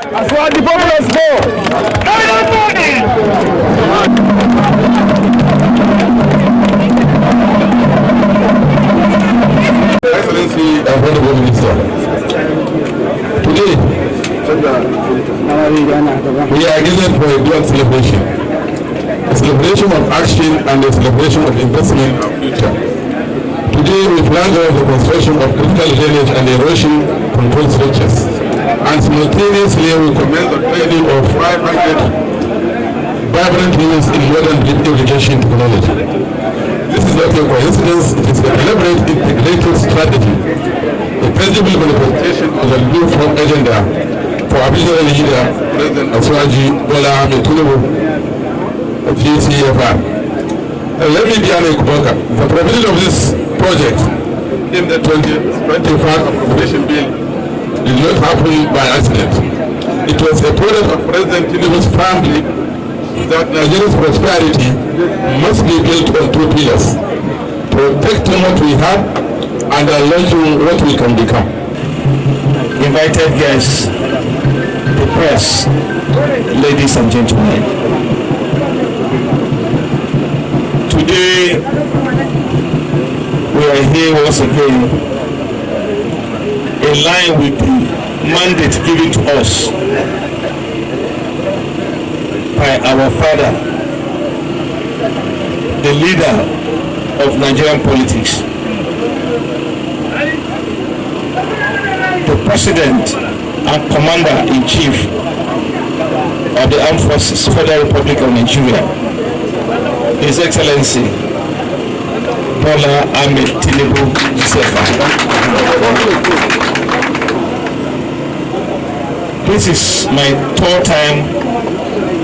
As far as the populace go. Excellency, Honorable Minister, today we are gathered for a grand celebration. A celebration of action and a celebration of investment in our future. Today we flag off the construction of critical drainage and erosion control structures, and simultaneously we commence the training of 500 vibrant units in modern irrigation technology. This is not a coincidence, it is a deliberate integrated strategy, a tangible manifestation of the new farm agenda for our visionary leader, President Bela of GCFR. Let me be an equivocal. The provision of this project in the 2025 appropriation bill did not happen by accident. It was a product of President Tinubu's family that Nigeria's prosperity must be built on two pillars: protecting what we have and unlocking what we can become. Invited guests, the press, ladies and gentlemen. Today, we are here once again in line with the mandate given to us by our father, the leader of Nigerian politics, the President and Commander-in-Chief of the Armed Forces, Federal Republic of Nigeria, His Excellency Bola Ahmed Tinubu This is my third time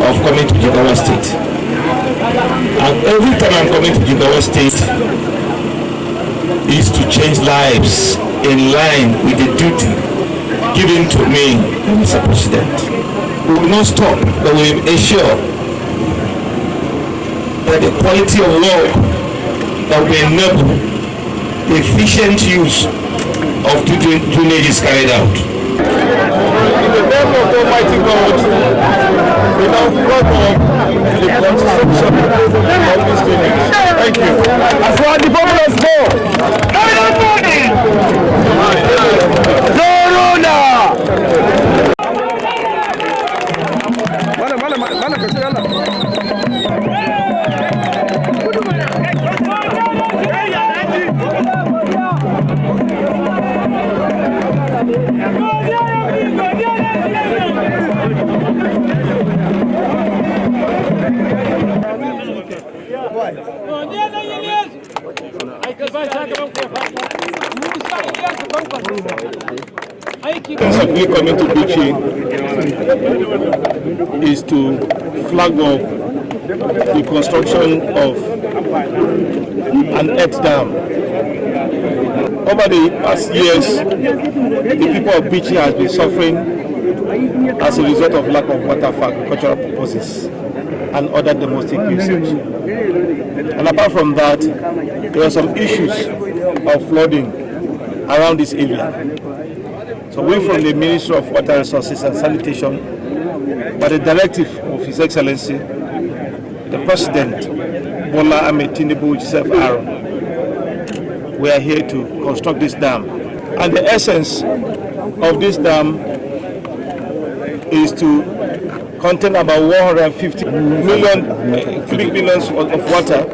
of coming to Jigawa State, and every time I'm coming to Jigawa State is to change lives in line with the duty given to me, Mr. President. We will not stop, but we will ensure that the quality of work that will enable the efficient use of drainage is carried out. In the name of the Almighty God, we now flood up to the construction of this drainage. Thank you. As far as the populace go. Simply coming to Bichi is to flag off the construction of an earth dam. Over the past years, the people of Bichi has been suffering as a result of lack of water for agricultural purposes and other domestic usage. And apart from that, there are some issues of flooding around this area. So we from the Ministry of Water Resources and Sanitation, by the directive of His Excellency, the President, Bola Ahmed Tinubu GCFR, we are here to construct this dam. And the essence of this dam is to contain about 150 million cubic meters of water